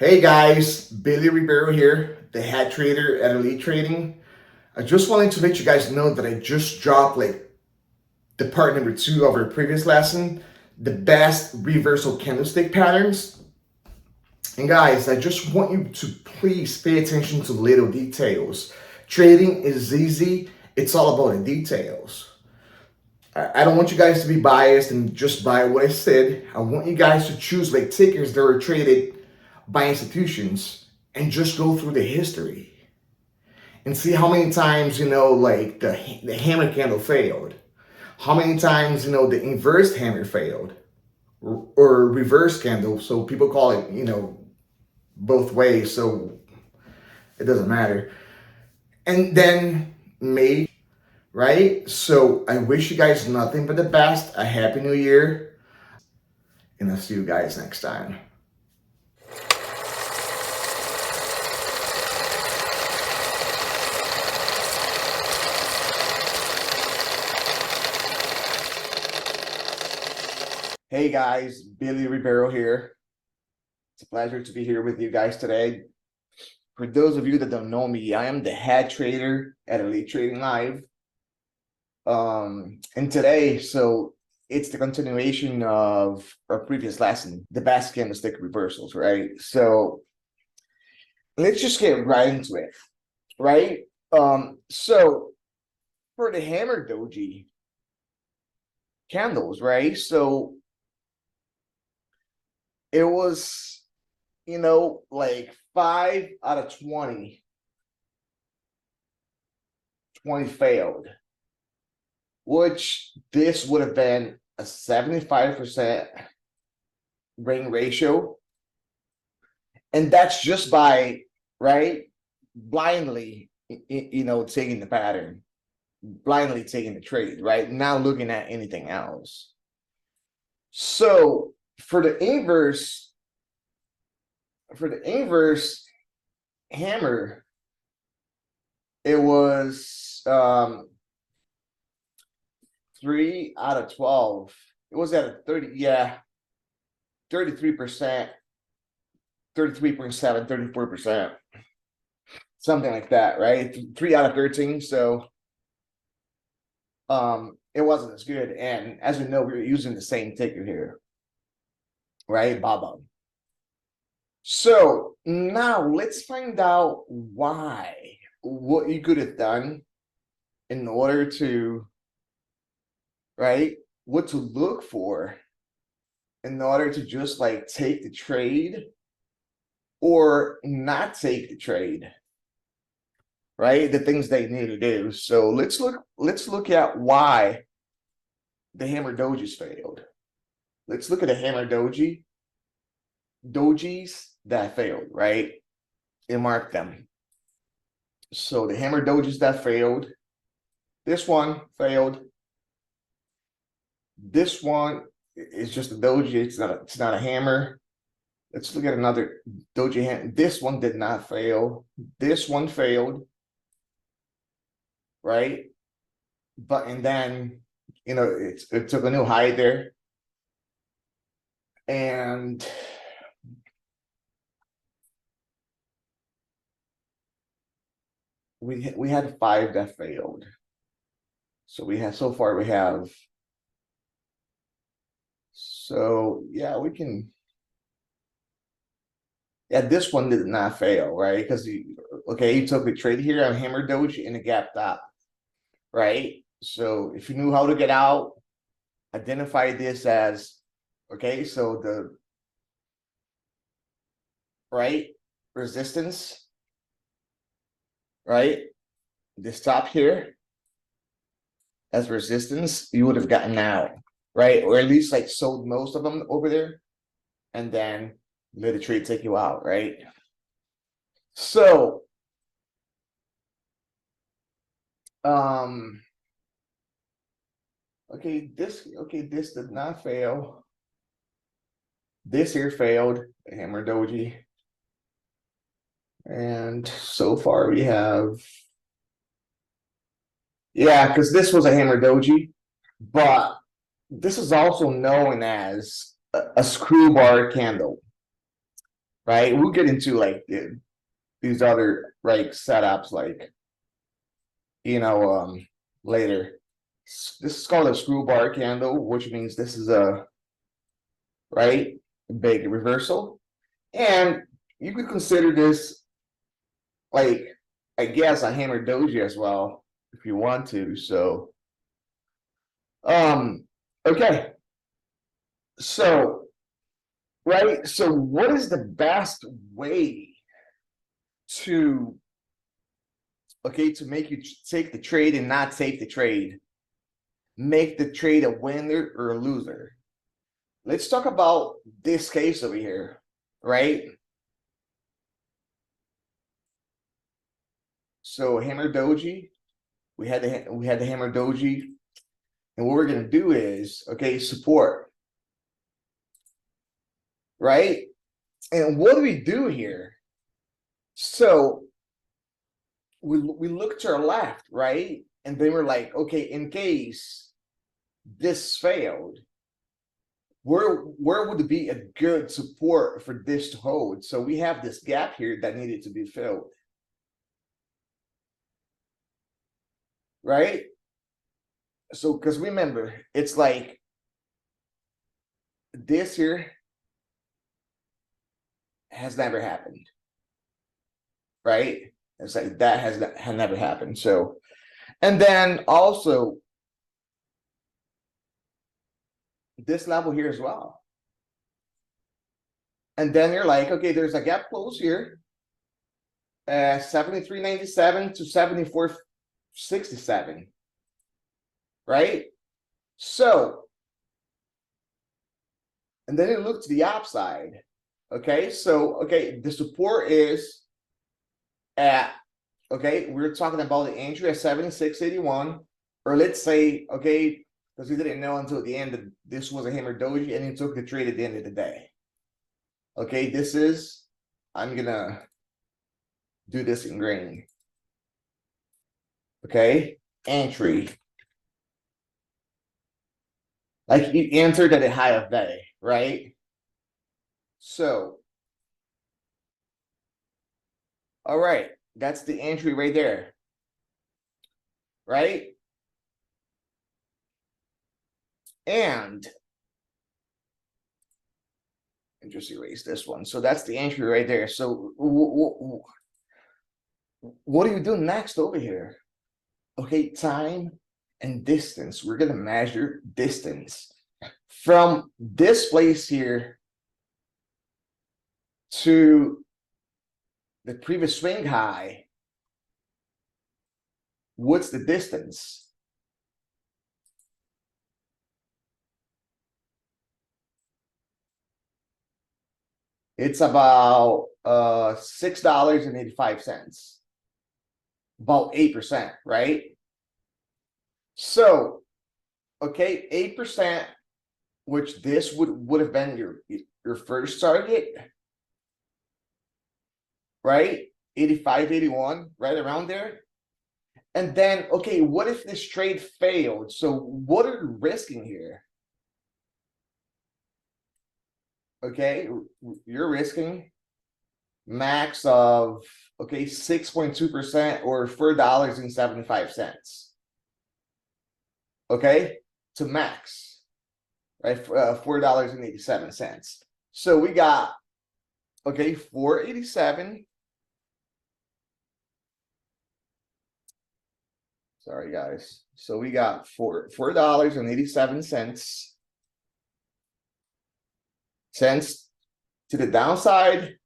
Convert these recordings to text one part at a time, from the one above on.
Hey guys, Billy Ribeiro here, the head trader at Elite Trading. I just wanted to let you guys know that I just dropped the part number 2 of our previous lesson, the best reversal candlestick patterns. And guys, I just want you to please pay attention to little details. Trading is easy, it's all about the details. I don't want you guys to be biased and just buy what I said. I want you guys to choose tickers that are traded by institutions and just go through the history and see how many times the hammer candle failed, how many times the inverse hammer failed, or reverse candle, so people call it both ways, so it doesn't matter. And then May, right? So I wish you guys nothing but the best, a happy new year, and I'll see you guys next time. Hey guys, Billy Ribeiro here. It's a pleasure to be here with you guys today. For those of you that don't know me, I am the head trader at Elite Trading Live. And today, so it's the continuation of our previous lesson, the best candlestick reversals, right? So let's just get right into it, right? So for the hammer doji candles, right? So it was, like 5 out of 20 failed, which this would have been a 75% ring ratio. And that's just by, right, blindly, taking the pattern, blindly taking the trade, right? Not looking at anything else. So for the inverse hammer, it was 3 out of 12. It was at a 33%, 33.7, 34%, something like that, right? 3 out of 13. So it wasn't as good. And as we know, we were using the same ticker here, right? Baba. So now let's find out what you could have done in order to, right, what to look for in order to just take the trade or not take the trade, right? The things they need to do. So let's look at why the hammer dojis failed. Let's look at the hammer dojis that failed, right? And mark them. So the hammer dojis that failed, this one failed. This one is just a doji. It's not a hammer. Let's look at another doji hand. This one did not fail. This one failed, right? But and then it took a new high there, and we had 5 that failed. So we have so yeah, we can. Yeah, this one did not fail, right? Because you took a trade here on hammer doji and a gap top, right? So if you knew how to get out, identify this as so the resistance, right? This top here as resistance, you would have gotten out, right? Or at least sold most of them over there, and then let the trade take you out, right? So this did not fail. This here failed, the hammer doji. And so far we have, yeah, because this was a hammer doji, but this is also known as a screw bar candle, right? We'll get into like these other like setups, like you know, later. This is called a screw bar candle, which means this is a right big reversal, and you could consider this like I guess a hammer doji as well if you want to. So, okay, so right, so what is the best way to to make you take the trade and not take the trade, make the trade a winner or a loser? Let's talk about this case over here, right? So hammer doji, we had the hammer doji, and what we're gonna do is support, right? And what do we do here? So we look to our left, right? And then we're like, okay, in case this failed, where would it be a good support for this to hold? So we have this gap here that needed to be filled, right? So because remember, it's like this here has never happened, right? It's like that had never happened. So, and then also this level here as well. And then you're like, okay, there's a gap close here, 73.97 to 74.67, right? So, and then it looked to the upside. Okay, so the support is at we're talking about the entry at 76.81, or let's say because we didn't know until the end that this was a hammer doji, and he took the trade at the end of the day. Okay, this is I'm gonna do this in green. Okay, entry. Like you entered at a high of day, right? So, all right, that's the entry right there, right? And just erase this one. So that's the entry right there. So what do you do next over here? Okay, time and distance. We're gonna measure distance from this place here to the previous swing high. What's the distance? It's about $6.85, about 8%, right? So 8%, which this would have been your first target, right? 85, 81, right around there. And then, what if this trade failed? So what are you risking here? Okay, you're risking max of 6.2% or $4.75. Okay, to max, right? $4.87. So we got 487. Sorry, guys. So we got $4.87 to the downside.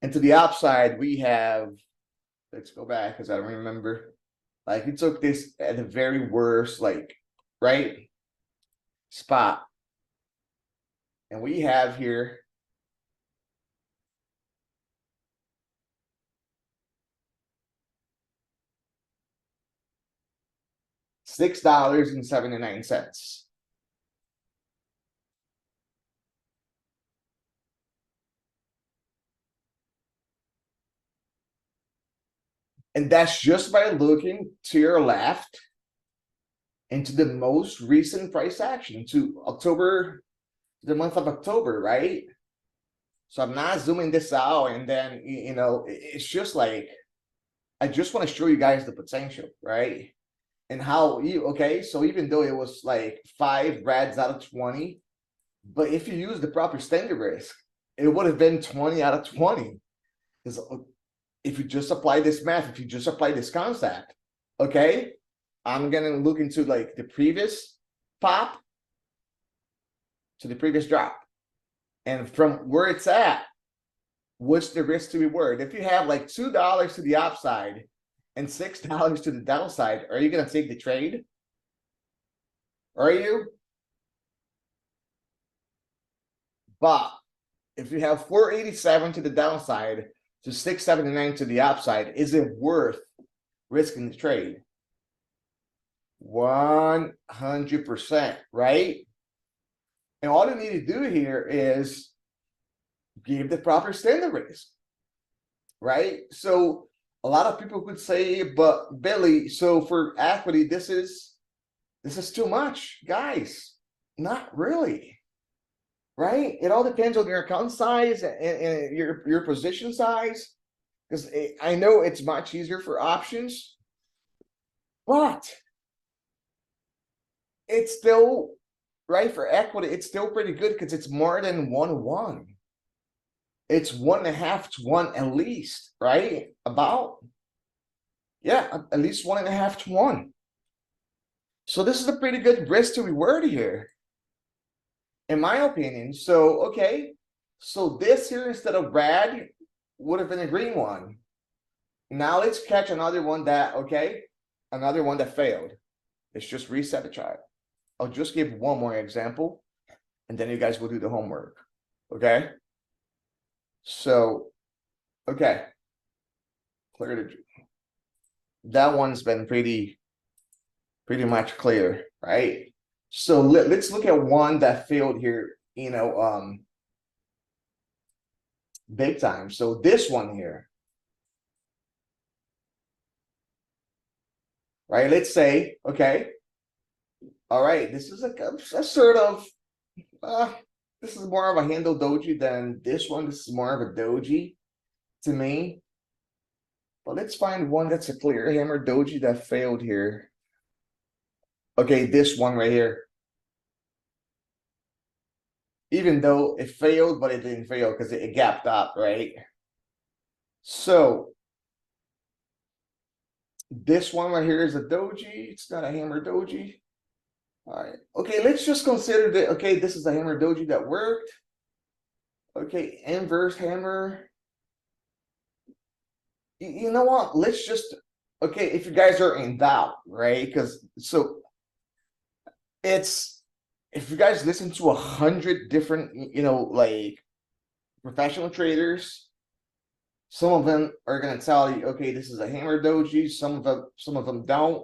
And to the upside, we have, let's go back because I don't remember. Like we took this at the very worst, right spot. And we have here $6.79. And that's just by looking to your left into the most recent price action, to October, the month of October, right? So I'm not zooming this out, and then it's just like I just want to show you guys the potential, right? And how you okay. So even though it was like 5 reds out of 20, but if you use the proper standard risk, it would have been 20 out of 20. Because if you just apply this math, if you just apply this concept, okay, I'm gonna look into like the previous pop to the previous drop, and from where it's at, what's the risk to reward? If you have like $2 to the upside and $6 to the downside, are you gonna take the trade? Are you? But if you have 487 to the downside to 679 to the upside, is it worth risking the trade? 100%, right? And all you need to do here is give the proper standard risk, right? So a lot of people could say, but Billy, so for equity, this is too much. Guys, not really, right? It all depends on your account size and your position size. Because I know it's much easier for options, but it's still, right, for equity, it's still pretty good because it's more than 1-1. It's 1.5 to 1 at least, right? About, yeah, at least 1.5 to 1. So this is a pretty good risk to reward here, in my opinion. So, okay, so this here instead of red would have been a green one. Now let's catch another one that, okay, another one that failed. Let's just reset the chart. I'll just give one more example, and then you guys will do the homework, okay? So, okay, clear the, that one's been pretty much clear, right? So let's look at one that failed here, big time. So this one here, right? Let's say, okay, all right, this is a sort of, this is more of a handle doji than this one. This is more of a doji to me. But let's find one that's a clear hammer doji that failed here. Okay, this one right here. Even though it failed, but it didn't fail because it gapped up, right? So this one right here is a doji. It's not a hammer doji. All right. Okay, let's just consider that. Okay, this is a hammer doji that worked. Okay, inverse hammer. You know what? Let's just, okay, if you guys are in doubt, right? Because so it's, if you guys listen to 100 different, like professional traders, some of them are gonna tell you, okay, this is a hammer doji. Some of them don't.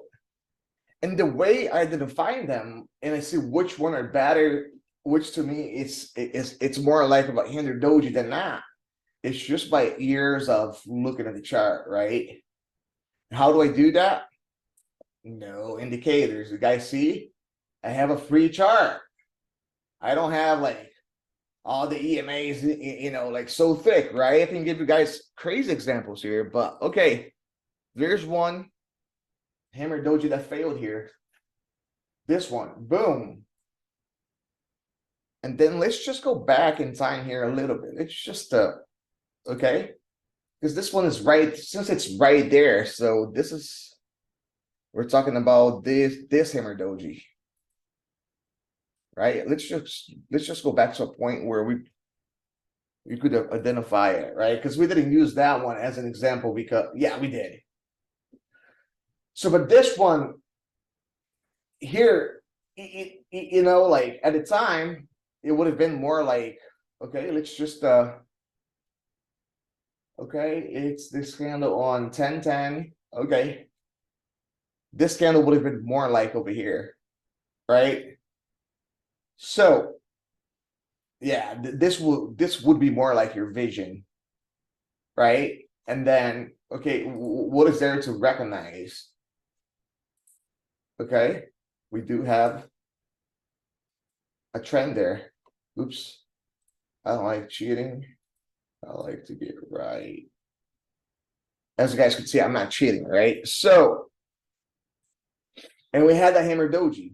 And the way I identify them, and I see which one are better, which to me it's more like about hammer doji than not. It's just by years of looking at the chart, right? How do I do that? No indicators. You guys see? I have a free chart. I don't have like all the EMAs, like so thick, right? I can give you guys crazy examples here, but okay, there's one hammer doji that failed here. This one, boom. And then let's just go back in time here a little bit. It's just okay, because this one is right, since it's right there. So this is, we're talking about this hammer doji, right? Let's just go back to a point where we could identify it, right? Because we didn't use that one as an example because, yeah, we did. So, but this one here, like at the time, it would have been more like, okay, let's just, okay, it's this candle on 10-10. Okay, this candle would have been more like over here, right? So, yeah, this would be more like your vision, right? And then, okay, what is there to recognize? Okay, we do have a trend there. Oops. I don't like cheating. I like to get it right. As you guys can see, I'm not cheating, right? So, and we had the hammer doji.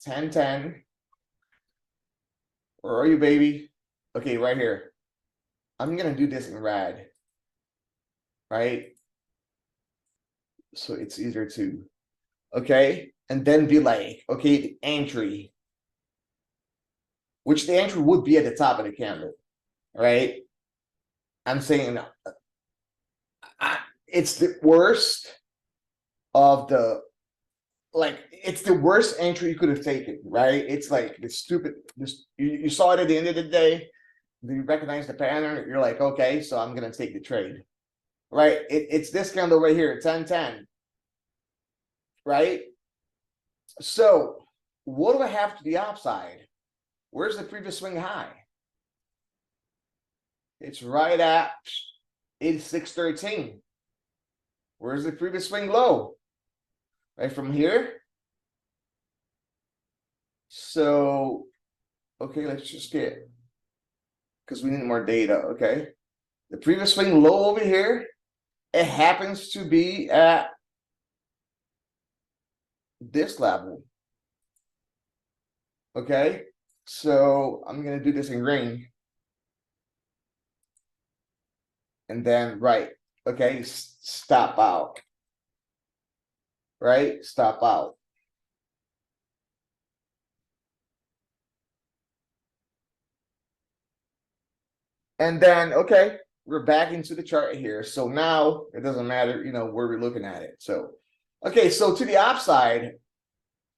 10-10. Where are you, baby? Okay, right here. I'm gonna do this in red, right? So it's easier to, okay? And then be like, okay, the entry, which the entry would be at the top of the candle, right? I'm saying it's the worst of the, like, it's the worst entry you could have taken, right? It's like the stupid, this you saw it at the end of the day, you recognize the pattern, you're like, okay, so I'm gonna take the trade, right? It's this candle right here, 10-10, right? So what do I have to the upside? Where's the previous swing high? It's right at 86.13. Where's the previous swing low? Right from here. So, okay, let's just get, because we need more data, okay? The previous swing low over here, it happens to be at this level. Okay, so I'm gonna do this in green. And then, right, okay, stop out. Right, stop out. And then, okay, we're back into the chart here. So now it doesn't matter, you know, where we're looking at it. So, okay, so to the upside,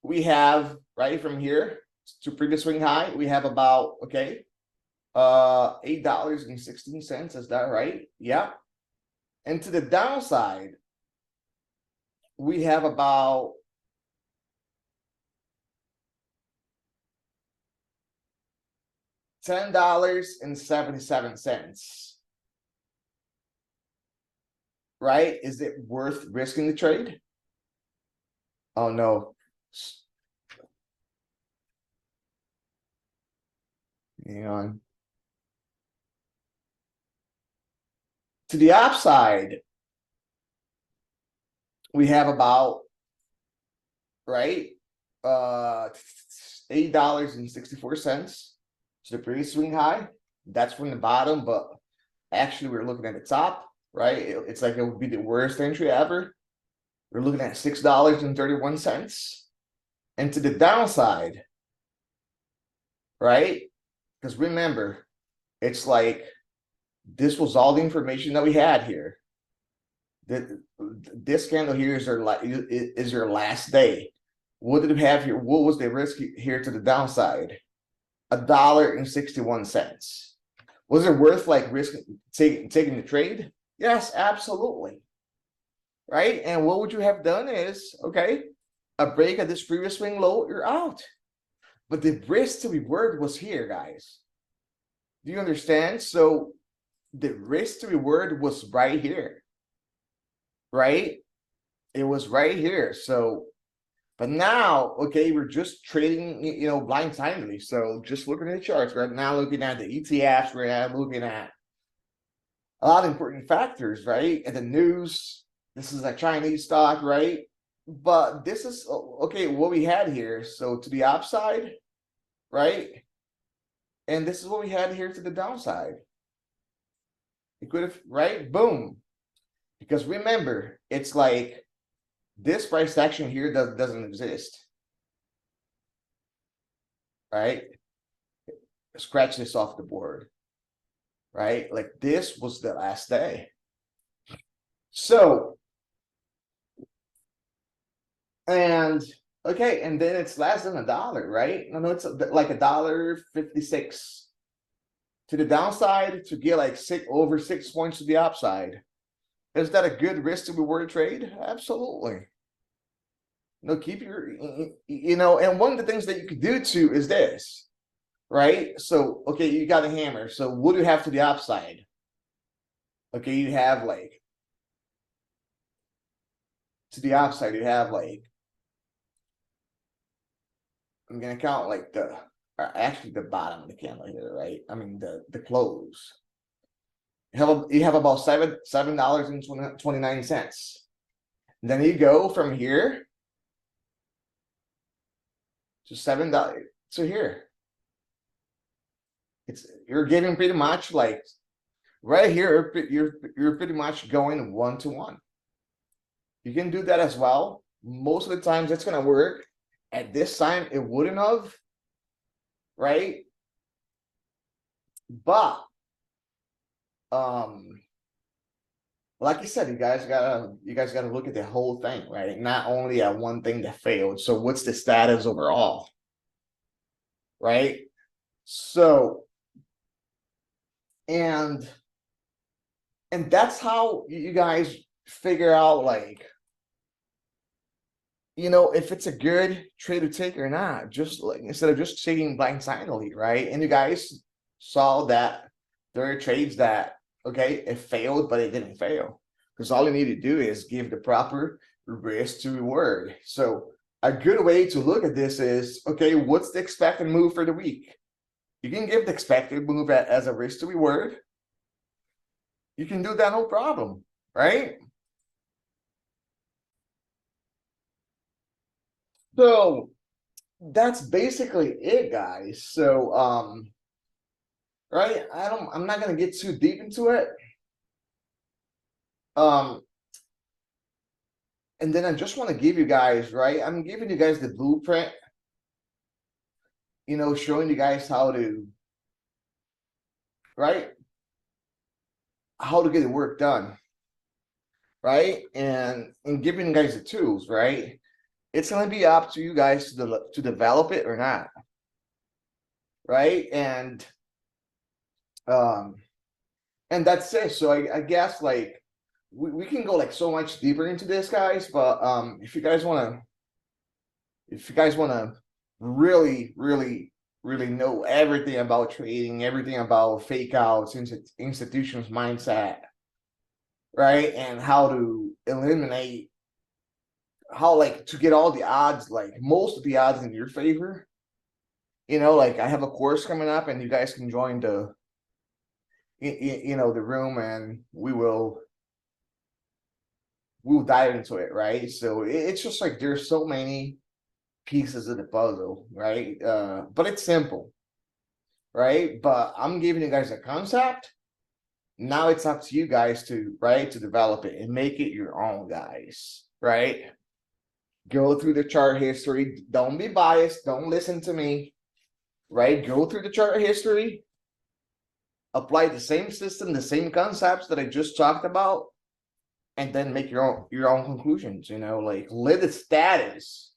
we have right from here to previous swing high, we have about, okay, $8.16. Is that right? Yeah. And to the downside, we have about $10.77. Right? Is it worth risking the trade? Oh no. Hang on. To the upside, we have about, right, $8.64 to the previous swing high. That's from the bottom, but actually we're looking at the top, right? It's like it would be the worst entry ever. We're looking at $6.31. And to the downside, right? Because remember, it's like this was all the information that we had here. This candle here is your last day. What did it have here? What was the risk here to the downside? $1.61. Was it worth like risking taking the trade? Yes, absolutely. Right? And what would you have done is, okay, a break at this previous swing low, you're out. But the risk to reward was here, guys. Do you understand? So the risk to reward was right here. Right? It was right here. So, but now, okay, we're just trading, you know, blindsidedly. So just looking at the charts, right now, looking at the ETFs, we're looking at a lot of important factors, right? And the news, this is a Chinese stock, right? But this is, okay, what we had here. So to the upside, right? And this is what we had here to the downside. It could have, right? Boom. Because remember, it's like this price action here doesn't exist. Right? Scratch this off the board. Right? Like this was the last day. So, and okay, and then it's less than $1, right? I know it's like $1.56 to the downside to get like over 6 points to the upside. Is that a good risk to reward trade? Absolutely. You know, keep your, you know, and one of the things that you could do too is this, right? So, okay, you got a hammer. So what do you have to the upside? Okay, you have like, to the upside, you have like I'm gonna count like actually the bottom of the candle here, right? I mean the close. You have about $7 and 29 cents. Then you go from here to $7 to here. You're getting pretty much like right here. You're pretty much going 1-to-1. You can do that as well. Most of the times it's gonna work. At this time, it wouldn't have, right? But like I said, you guys gotta look at the whole thing, right? Not only at one thing that failed. So what's the status overall, right? So and that's how you guys figure out, like, if it's a good trade to take or not. Just like, instead of just taking blindsidedly, right? And you guys saw that there are trades that, okay, it failed, but it didn't fail, because all you need to do is give the proper risk to reward. So a good way to look at this is, okay, what's the expected move for the week? You can give the expected move as a risk to reward. You can do that, no problem, right? So that's basically it, guys. So right, I'm not gonna get too deep into it. And then I just want to give you guys, right, I'm giving you guys the blueprint, showing you guys how to, right, how to get the work done, right, and giving you guys the tools, right. It's going to be up to you guys to develop it or not, right. And that's it. So I guess, like, we can go like so much deeper into this, guys, but if you guys want to really know everything about trading, everything about fake outs, institutions mindset, right, and how to eliminate, how, like, to get all the odds, like most of the odds in your favor, like, I have a course coming up, and you guys can join the the room, and we'll dive into it, right. So it's just like there's so many pieces of the puzzle, right, but it's simple, right. But I'm giving you guys a concept. Now it's up to you guys to develop it and make it your own, guys, right. Go through the chart history. Don't be biased. Don't listen to me, right. Go through the chart history, apply the same system, the same concepts that I just talked about, and then make your own conclusions. Like, let the status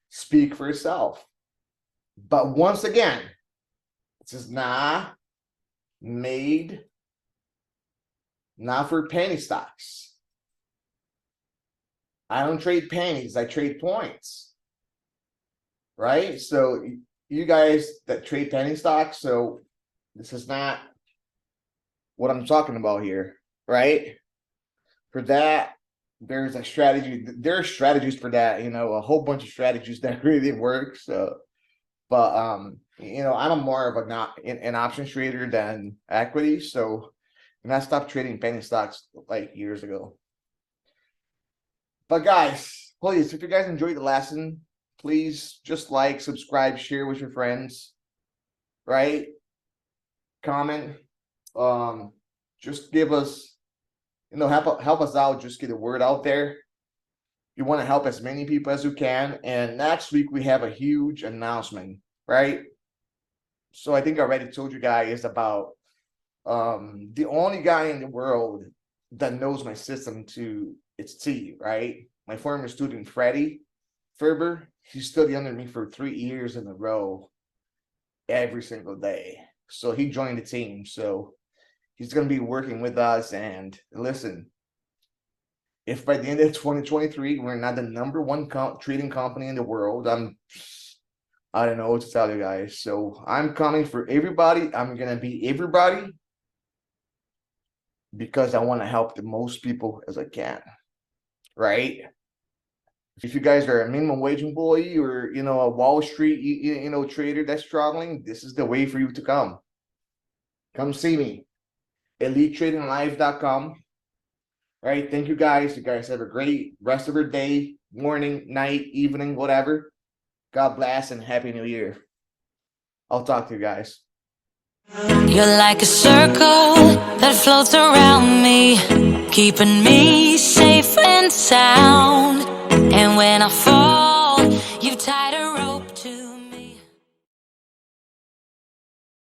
speak for itself. But once again, this is not for penny stocks. I don't trade pennies, I trade points, right? So you guys that trade penny stocks, so this is not what I'm talking about here, right? For that, there's a strategy. There are strategies for that, a whole bunch of strategies that really work. So, but I'm more of an options trader than equity. So, and I stopped trading penny stocks like years ago. But guys, please, if you guys enjoyed the lesson, please just like, subscribe, share with your friends, right? Comment. Just give us, help us out. Just get the word out there. You want to help as many people as you can. And next week we have a huge announcement, right? So I think I already told you guys about the only guy in the world that knows my system to its T, right? My former student, Freddie Ferber, he studied under me for 3 years in a row, every single day. So he joined the team. So he's going to be working with us. And listen, if by the end of 2023, we're not the #1 trading company in the world, I don't know what to tell you guys. So I'm coming for everybody. I'm going to be everybody, because I want to help the most people as I can, right? If you guys are a minimum wage employee or a Wall Street trader that's struggling, this is the way for you to come. Come see me. EliteTradingLive.com. All right, thank you guys. You guys have a great rest of your day, morning, night, evening, whatever. God bless and Happy New Year. I'll talk to you guys. You're like a circle that floats around me, keeping me safe inside.